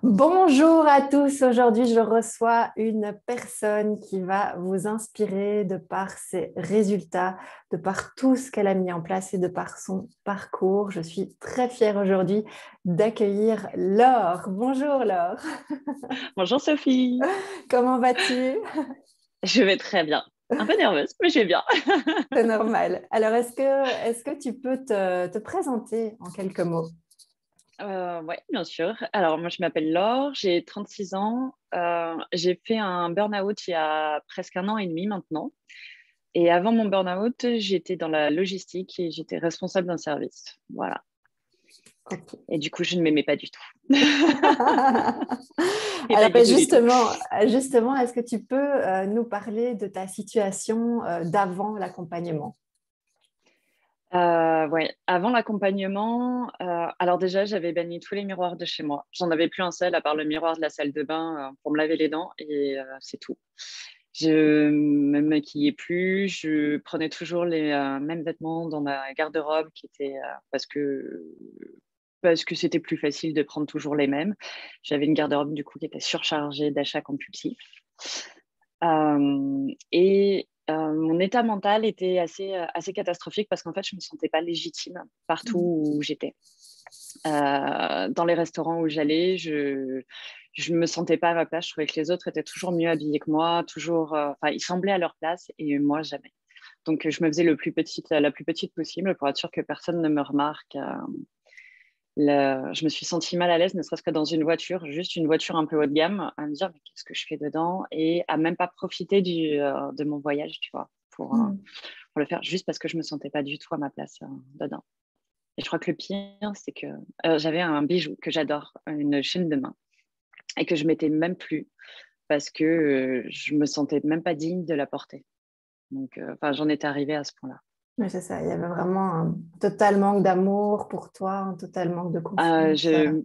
Bonjour à tous. Aujourd'hui, je reçois une personne qui va vous inspirer de par ses résultats, de par tout ce qu'elle a mis en place et de par son parcours. Je suis très fière aujourd'hui d'accueillir Laure. Bonjour Laure. Bonjour Sophie, Comment vas-tu? je vais très bien. Un peu nerveuse, mais je vais bien. C'est normal. Alors, est-ce que tu peux te présenter en quelques mots? Oui, bien sûr. Alors, moi, je m'appelle Laure, j'ai 36 ans. J'ai fait un burn-out il y a presque un an et demi maintenant. Et avant mon burn-out, j'étais dans la logistique et j'étais responsable d'un service. Voilà. Ok. Et du coup, je ne m'aimais pas du tout. Et Alors, pas du ben, tout, du tout. justement, est-ce que tu peux nous parler de ta situation d'avant l'accompagnement? Ouais. Avant l'accompagnement, alors déjà, j'avais banni tous les miroirs de chez moi. J'en avais plus un seul à part le miroir de la salle de bain pour me laver les dents et c'est tout. Je me maquillais plus, je prenais toujours les mêmes vêtements dans ma garde-robe qui était parce que c'était plus facile de prendre toujours les mêmes. J'avais une garde-robe du coup qui était surchargée d'achats compulsifs. Mon état mental était assez catastrophique parce qu'en fait, je ne me sentais pas légitime partout où j'étais. Dans les restaurants où j'allais, je me sentais pas à ma place. Je trouvais que les autres étaient toujours mieux habillés que moi, toujours, enfin, ils semblaient à leur place et moi jamais. Donc, je me faisais la plus petite possible pour être sûre que personne ne me remarque. Je me suis sentie mal à l'aise, ne serait-ce que dans une voiture, juste une voiture un peu haut de gamme, à me dire mais qu'est-ce que je fais dedans et à même pas profiter de mon voyage, tu vois, Mm. pour le faire, juste parce que je me sentais pas du tout à ma place dedans. Et je crois que le pire, c'est que j'avais un bijou que j'adore, une chaîne de main, et que je mettais même plus parce que je me sentais même pas digne de la porter. Donc, enfin, j'en étais arrivée à ce point-là. Oui, c'est ça. Il y avait vraiment un total manque d'amour pour toi, un total manque de confiance. Je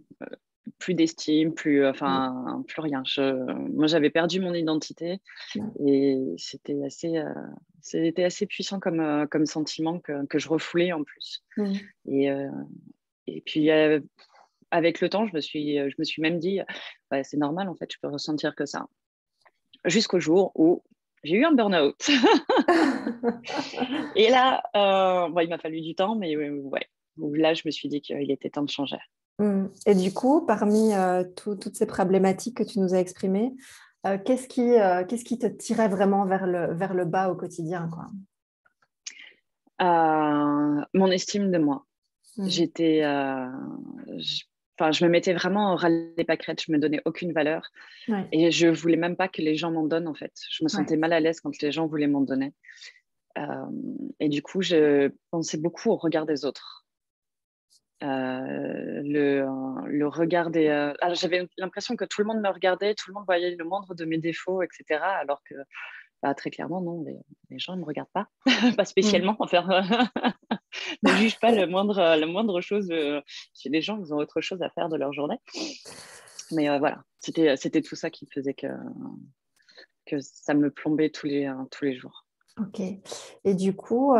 plus d'estime, Mm. plus rien. Moi, j'avais perdu mon identité Ouais. et c'était assez puissant comme sentiment que je refoulais en plus. Mm. Et, euh, et puis, avec le temps, je me suis même dit, ouais, c'est normal, en fait, je peux ressentir que ça. Jusqu'au jour où j'ai eu un burn-out. Et là, bon, il m'a fallu du temps, mais ouais, où là, je me suis dit qu'il était temps de changer. Mm. Et du coup, parmi toutes ces problématiques que tu nous as exprimées, qu'est-ce qui te tirait vraiment vers le bas au quotidien, quoi? Mon estime de moi. Mm. J'étais, j- Enfin, je me mettais vraiment au ras des pâquerettes, je me donnais aucune valeur Ouais, et je voulais même pas que les gens m'en donnent en fait. Je me ouais. sentais mal à l'aise quand les gens voulaient m'en donner. Euh, et du coup, je pensais beaucoup au regard des autres. Le regard des. Alors, j'avais l'impression que tout le monde me regardait, tout le monde voyait le moindre de mes défauts, etc. Alors que, bah, très clairement, non, les gens ne me regardent pas, pas Mm. spécialement. Enfin, ne juge pas la moindre chose. Chez les gens, ils ont autre chose à faire de leur journée. Mais voilà, c'était tout ça qui faisait que ça me plombait tous les jours. Ok. Et du coup,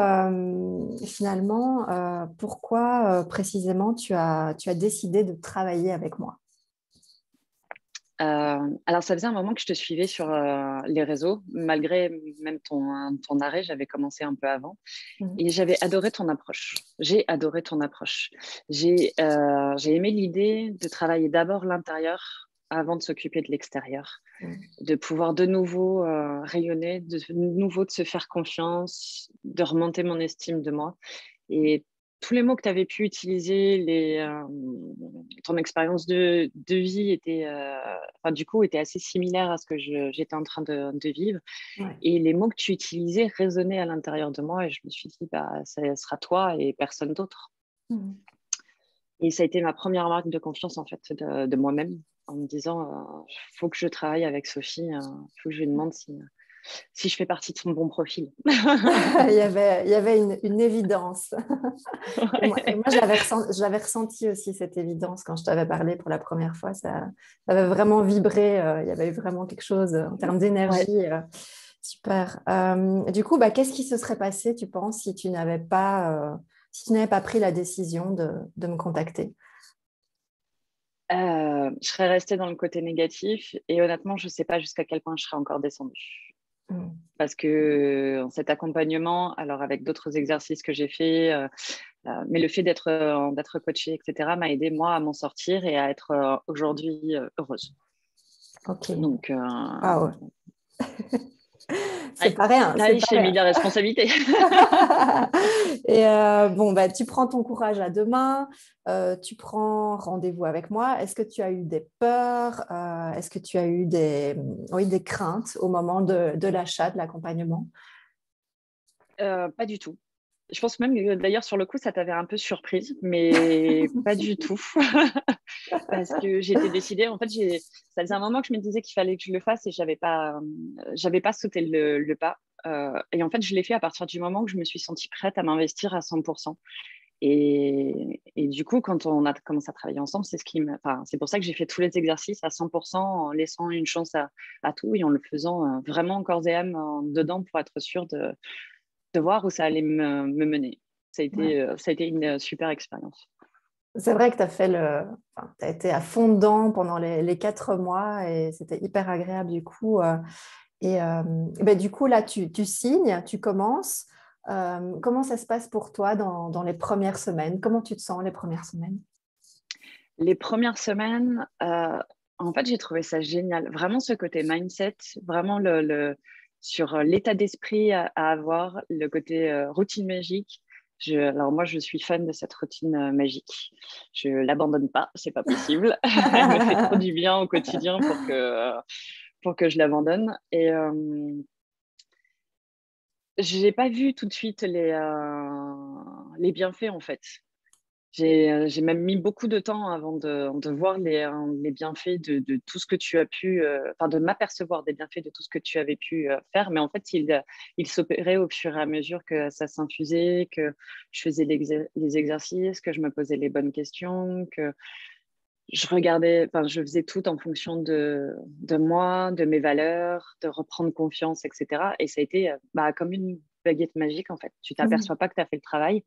finalement, pourquoi précisément tu as décidé de travailler avec moi? Alors, ça faisait un moment que je te suivais sur les réseaux, malgré même ton arrêt, j'avais commencé un peu avant. Mm. Et j'avais adoré ton approche. J'ai adoré ton approche. J'ai aimé l'idée de travailler d'abord l'intérieur avant de s'occuper de l'extérieur, Mm. de pouvoir de nouveau rayonner, de nouveau de se faire confiance, de remonter mon estime de moi. Et tous les mots que tu avais pu utiliser, ton expérience de vie enfin, du coup, était assez similaire à ce que j'étais en train de vivre. Ouais. Et les mots que tu utilisais résonnaient à l'intérieur de moi et je me suis dit, bah, ça sera toi et personne d'autre. Mm. Et ça a été ma première marque de confiance en fait de moi-même en me disant, faut que je travaille avec Sophie, faut que je lui demande si je fais partie de son bon profil. Il y avait une évidence. Et moi, Ouais. je l'avais ressenti aussi, cette évidence, quand je t'avais parlé pour la première fois. Ça avait vraiment vibré. Il y avait eu vraiment quelque chose en termes Ouais. d'énergie. Super. Du coup, bah, qu'est-ce qui se serait passé, tu penses, si tu n'avais pas pris la décision de me contacter? Je serais restée dans le côté négatif et honnêtement, je ne sais pas jusqu'à quel point je serais encore descendue. Parce que cet accompagnement, alors avec d'autres exercices que j'ai faits, mais le fait d'être coachée, etc., m'a aidé moi à m'en sortir et à être aujourd'hui heureuse. Ok. Donc, Waouh. C'est ouais. pas rien, c'est Allez, pas j'ai mis rien. de la responsabilité. Et bon, bah, tu prends ton courage à deux mains, tu prends rendez-vous avec moi. Est-ce que tu as eu des peurs? Est-ce que tu as eu oui, des craintes au moment de l'achat, de l'accompagnement? Pas du tout. Je pense même que d'ailleurs, sur le coup, ça t'avait un peu surprise, mais pas du tout. Parce que j'étais décidée, en fait, ça faisait un moment que je me disais qu'il fallait que je le fasse et j'avais pas sauté le pas. Et en fait, je l'ai fait à partir du moment où je me suis sentie prête à m'investir à 100%. Et du coup, quand on a commencé à travailler ensemble, c'est pour ça que j'ai fait tous les exercices à 100% en laissant une chance à tout et en le faisant vraiment corps et âme dedans pour être sûre de voir où ça allait me mener. Ouais. Ça a été une super expérience. C'est vrai que tu as t'as été à fond dedans pendant les 4 mois et c'était hyper agréable du coup. Et ben, du coup, là, tu signes, tu commences. Comment ça se passe pour toi dans les premières semaines? Comment tu te sens les premières semaines? Les premières semaines, en fait, j'ai trouvé ça génial. Vraiment ce côté mindset, vraiment sur l'état d'esprit à avoir, le côté routine magique. Alors moi, je suis fan de cette routine magique. Je l'abandonne pas, c'est pas possible. Elle me fait trop du bien au quotidien pour que je l'abandonne. Et j'ai pas vu tout de suite les bienfaits en fait. J'ai même mis beaucoup de temps avant de voir les bienfaits de tout ce que tu as pu, enfin de m'apercevoir des bienfaits de tout ce que tu avais pu faire. Mais en fait, il s'opérait au fur et à mesure que ça s'infusait, que je faisais les exercices, que je me posais les bonnes questions, que je regardais, enfin, je faisais tout en fonction de moi, de mes valeurs, de reprendre confiance, etc. Et ça a été comme une baguette magique, en fait. Tu Mhm. t'aperçois pas que tu as fait le travail,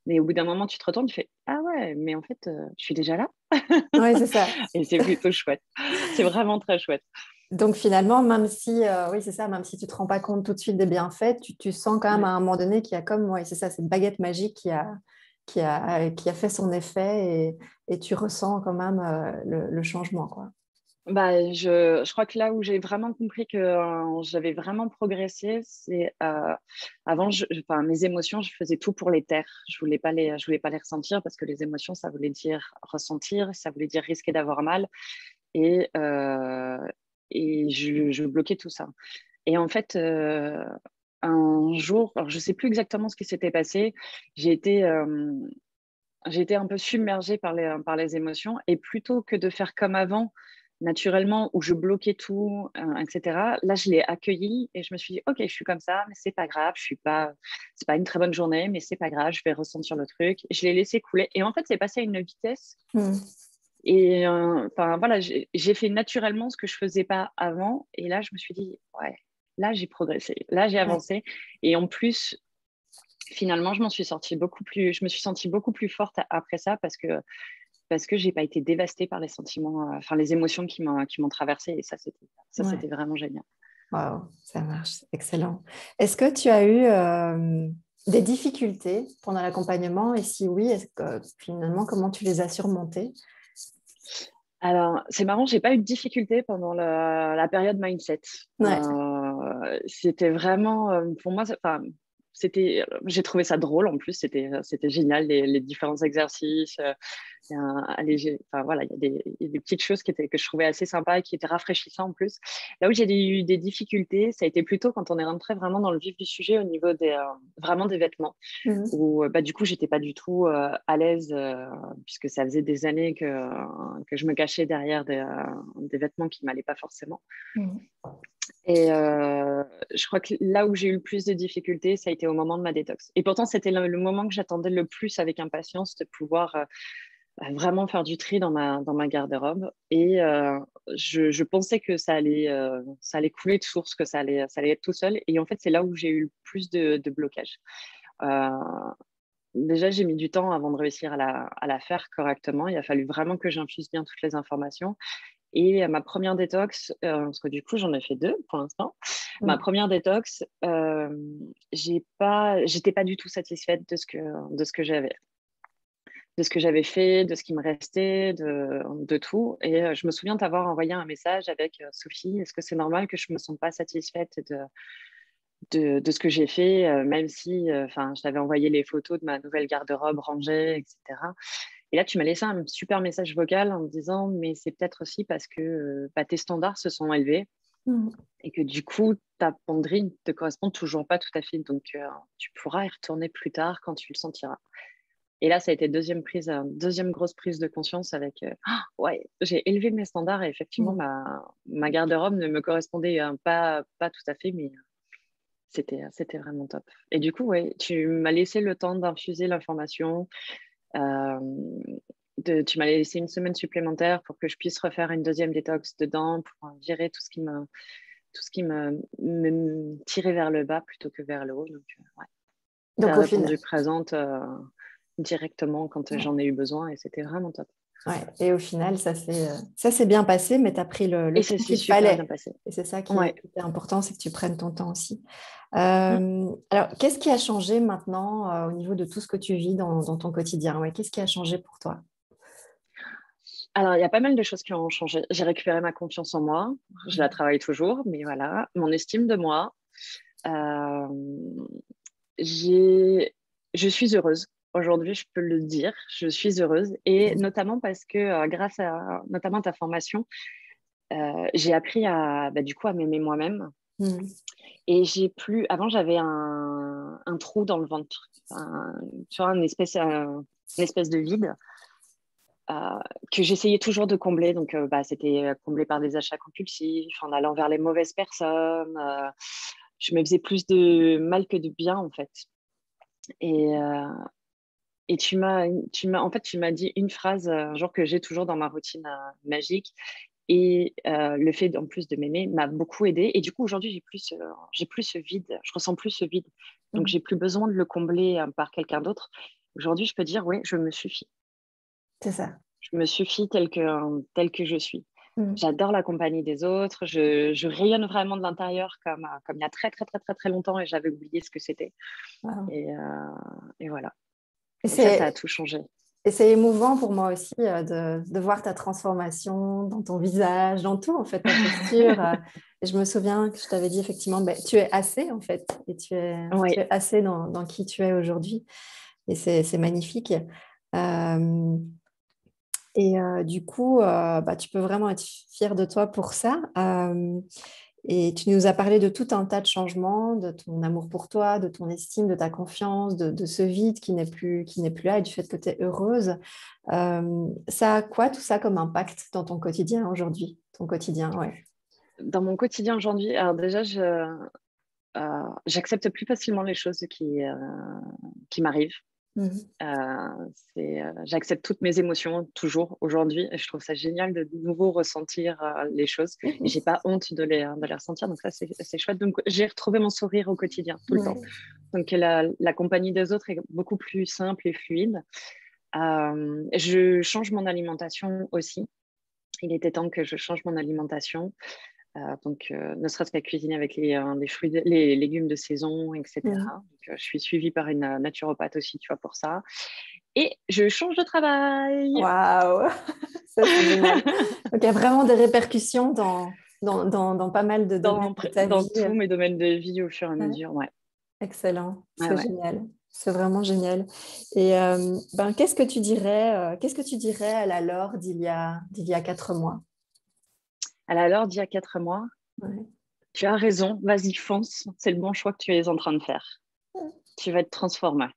mais au bout d'un moment, tu te retournes, tu fais ah ouais, mais en fait, je suis déjà là. Oui, c'est ça. Et c'est plutôt chouette. C'est vraiment très chouette. Donc finalement, même si, oui, c'est ça, même si tu ne te rends pas compte tout de suite des bienfaits, tu sens quand même à Ouais. un moment donné qu'il y a comme, oui, c'est ça, cette baguette magique qui a fait son effet et tu ressens quand même le changement, quoi. Je crois que là où j'ai vraiment compris que j'avais vraiment progressé, c'est avant, enfin, mes émotions, je faisais tout pour les taire. Je voulais pas les ressentir parce que les émotions, ça voulait dire ressentir, ça voulait dire risquer d'avoir mal. Et, je bloquais tout ça. Et en fait, un jour, alors je sais plus exactement ce qui s'était passé, j'ai été, euh, j'ai été un peu submergée par les émotions et plutôt que de faire comme avant, naturellement, où je bloquais tout, etc., là, je l'ai accueilli et je me suis dit, OK, je suis comme ça, mais c'est pas grave, c'est pas une très bonne journée, mais c'est pas grave, je vais ressentir le truc. Et je l'ai laissé couler. Et en fait, c'est passé à une vitesse. Mm. Et enfin, voilà, j'ai fait naturellement ce que je faisais pas avant. Et là, je me suis dit, ouais, là, j'ai progressé, là, j'ai Ouais. avancé. Et en plus, finalement, je me suis sentie beaucoup plus forte après ça parce que j'ai pas été dévastée par les sentiments, enfin les émotions qui m'ont traversée. Et Ouais. c'était vraiment génial. Waouh, ça marche, excellent. Est-ce que tu as eu des difficultés pendant l'accompagnement? Et si oui, finalement, comment tu les as surmontées? Alors, c'est marrant, j'ai pas eu de difficulté pendant la période mindset. Ouais. C'était vraiment, pour moi, j'ai trouvé ça drôle en plus, c'était génial, les différents exercices. Enfin, voilà, il y a des petites choses que je trouvais assez sympas et qui étaient rafraîchissantes en plus. Là où j'ai eu des difficultés, ça a été plutôt quand on est rentré vraiment dans le vif du sujet au niveau vraiment des vêtements Mhm. où du coup, j'étais pas du tout à l'aise puisque ça faisait des années que je me cachais derrière des vêtements qui m'allaient pas forcément. Mhm. Et je crois que là où j'ai eu le plus de difficultés, ça a été au moment de ma détox. Et pourtant, c'était le moment que j'attendais le plus avec impatience de pouvoir vraiment faire du tri dans ma garde-robe. Et je pensais que ça allait couler de source, que ça allait être tout seul. Et en fait, c'est là où j'ai eu le plus de blocage. Euh, déjà, j'ai mis du temps avant de réussir à la faire correctement. Il a fallu vraiment que j'infuse bien toutes les informations. Et ma première détox, parce que du coup, j'en ai fait 2 pour l'instant. Ma première détox, j'étais pas du tout satisfaite de ce que j'avais. De ce que j'avais fait, de ce qui me restait, de tout. Et je me souviens t'avoir envoyé un message avec Sophie, est-ce que c'est normal que je ne me sente pas satisfaite de ce que j'ai fait, même si je t'avais envoyé les photos de ma nouvelle garde-robe rangée, etc. Et là, tu m'as laissé un super message vocal en me disant, mais c'est peut-être aussi parce que tes standards se sont élevés et que du coup, ta penderie ne te correspond toujours pas tout à fait. Donc, tu pourras y retourner plus tard quand tu le sentiras. Et là, ça a été deuxième grosse prise de conscience avec ouais, j'ai élevé mes standards et effectivement, ma garde-robe ne me correspondait pas tout à fait, mais c'était vraiment top. Et du coup, ouais, tu m'as laissé le temps d'infuser l'information. Euh, Tu m'as laissé une semaine supplémentaire pour que je puisse refaire une deuxième détox dedans, pour virer tout ce qui me tirait vers le bas plutôt que vers le haut. Donc, ouais. Tu Donc as au final, répondu présente directement quand j'en ai eu besoin et c'était vraiment top. ouais. Et au final, ça s'est bien passé, mais tu as pris Et le ça temps s'est qu'il super bien fallait. passé. Et c'est ça Ouais. qui est important, c'est que tu prennes ton temps aussi. Mm. Alors, qu'est-ce qui a changé maintenant au niveau de tout ce que tu vis dans ton quotidien? Ouais, qu'est-ce qui a changé pour toi? Alors, il y a pas mal de choses qui ont changé. J'ai récupéré ma confiance en moi. Je la travaille toujours, mais voilà. Mon estime de moi. Euh, je suis heureuse. Aujourd'hui, je peux le dire, je suis heureuse. Et notamment parce que grâce à notamment ta formation, j'ai appris du coup, à m'aimer moi-même. Et j'ai plus. Avant, j'avais un trou dans le ventre, tu vois, une espèce de vide que j'essayais toujours de combler. Donc, c'était comblé par des achats compulsifs, en allant vers les mauvaises personnes. Je me faisais plus de mal que de bien, en fait. Et, tu m'as dit une phrase un jour que j'ai toujours dans ma routine magique. Et le fait, en plus de m'aimer, m'a beaucoup aidé. Et du coup, aujourd'hui, j'ai plus ce vide. Je ressens plus ce vide. Donc, j'ai plus besoin de le combler par quelqu'un d'autre. Aujourd'hui, je peux dire, oui, je me suffis. C'est ça. Je me suffis tel que je suis. Mm. J'adore la compagnie des autres. Je rayonne vraiment de l'intérieur comme il y a très, très, très, très, très longtemps et j'avais oublié ce que c'était. Wow. Et, et voilà. Et Et ça a c'est tout changé. Et c'est émouvant pour moi aussi de voir ta transformation dans ton visage, dans tout, en fait, ta posture. Et je me souviens que je t'avais dit effectivement, ben, tu es assez, en fait, et tu Oui, es assez dans qui tu es aujourd'hui. Et c'est magnifique. Euh, du coup, tu peux vraiment être fière de toi pour ça. Et tu nous as parlé de tout un tas de changements, de ton amour pour toi, de ton estime, de ta confiance, de ce vide qui n'est plus là et du fait que tu es heureuse. Ça a quoi tout ça comme impact dans ton quotidien aujourd'hui? Ton quotidien, ouais. dans mon quotidien aujourd'hui, alors déjà, j'accepte plus facilement les choses qui m'arrivent. Mhm. J'accepte toutes mes émotions toujours aujourd'hui et je trouve ça génial de nouveau ressentir les choses et j'ai pas honte de les ressentir, donc ça c'est chouette. Donc j'ai retrouvé mon sourire au quotidien tout le temps, Ouais. donc la compagnie des autres est beaucoup plus simple et fluide. Je change mon alimentation aussi, il était temps que je change mon alimentation. Ne serait-ce qu'à cuisiner avec les fruits, les légumes de saison, etc. Mhm. Donc, je suis suivie par une naturopathe aussi, tu vois, pour ça. Et je change de travail. Waouh, ça c'est génial. Donc il y a vraiment des répercussions dans pas mal de domaines de ta Dans vie. tous mes domaines de vie au fur et à Ouais. mesure, ouais. Excellent, Ouais, c'est ouais. génial, c'est vraiment génial. Et qu'est-ce que tu dirais à la Laure d'il y a 4 mois? Alors, d'il y a 4 mois, Ouais. tu as raison, vas-y, fonce. C'est le bon choix que tu es en train de faire. Tu vas être transformée.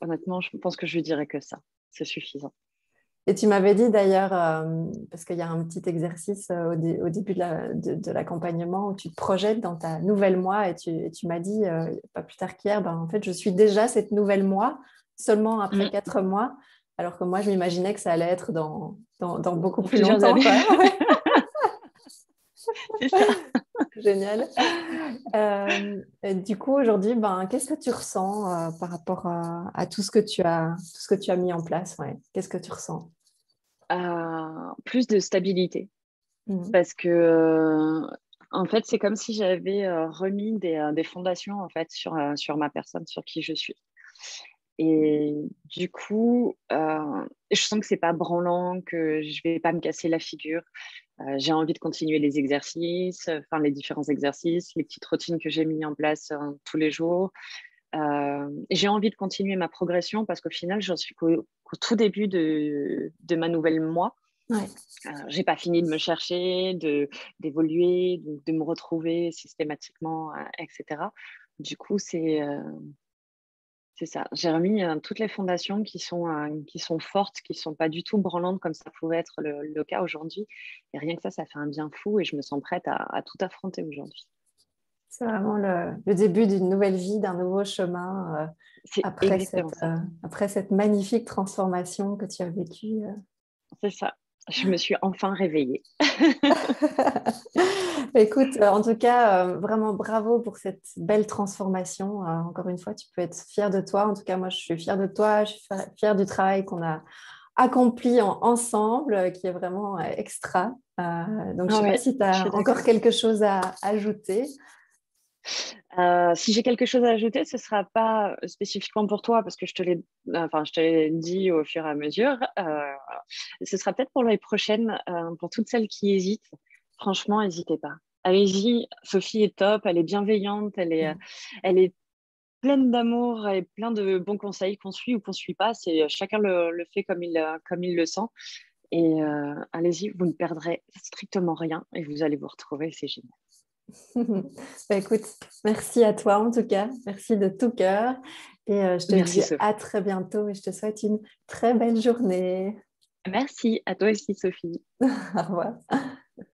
Honnêtement, je pense que je lui dirais que ça. C'est suffisant. Et tu m'avais dit d'ailleurs, parce qu'il y a un petit exercice au début de l'accompagnement où tu te projettes dans ta nouvelle moi et tu m'as dit, pas plus tard qu'hier, ben, en fait, je suis déjà cette nouvelle moi seulement après Mm. 4 mois, alors que moi, je m'imaginais que ça allait être dans beaucoup Pour plus plusieurs longtemps, années. quoi. Ouais. C'est ça. Génial. Du coup, aujourd'hui, qu'est-ce que tu ressens par rapport à tout ce que tu as mis en place, ouais. Qu'est-ce que tu ressens? Plus de stabilité. Mhm. Parce que, en fait, c'est comme si j'avais remis des fondations en fait, sur ma personne, sur qui je suis. Et du coup, je sens que c'est pas branlant, que je vais pas me casser la figure. J'ai envie de continuer les exercices, enfin les différents exercices, les petites routines que j'ai mis en place tous les jours. J'ai envie de continuer ma progression parce qu'au final, j'en suis qu'au tout début de ma nouvelle moi. Ouais. J'ai pas fini de me chercher, d'évoluer, de me retrouver systématiquement, etc. Du coup, c'est ça. J'ai remis toutes les fondations qui sont fortes, qui sont pas du tout branlantes comme ça pouvait être le cas aujourd'hui. Et rien que ça fait un bien fou et je me sens prête à tout affronter aujourd'hui. C'est vraiment le début d'une nouvelle vie, d'un nouveau chemin C'est exactement ça. après cette magnifique transformation que tu as vécue. C'est ça. Je me suis enfin réveillée. Écoute, en tout cas, vraiment bravo pour cette belle transformation. Encore une fois, tu peux être fière de toi. En tout cas, moi, je suis fière de toi. Je suis fière du travail qu'on a accompli ensemble, qui est vraiment extra. Donc, je ne sais pas Ouais, si tu je as suis encore d'accord. quelque chose à ajouter. Si j'ai quelque chose à ajouter, ce ne sera pas spécifiquement pour toi parce que je te l'ai dit au fur et à mesure. Ce sera peut-être pour l'année prochaine, pour toutes celles qui hésitent. Franchement, n'hésitez pas. Allez-y, Sophie est top, elle est bienveillante, elle est pleine d'amour et plein de bons conseils qu'on suit ou qu'on ne suit pas. C'est chacun le fait comme il le sent. Et allez-y, vous ne perdrez strictement rien et vous allez vous retrouver, c'est génial. Écoute, merci à toi en tout cas. Merci de tout cœur. Et je te Merci dis à Sophie. très bientôt et je te souhaite une très belle journée. Merci à toi aussi Sophie. Au revoir.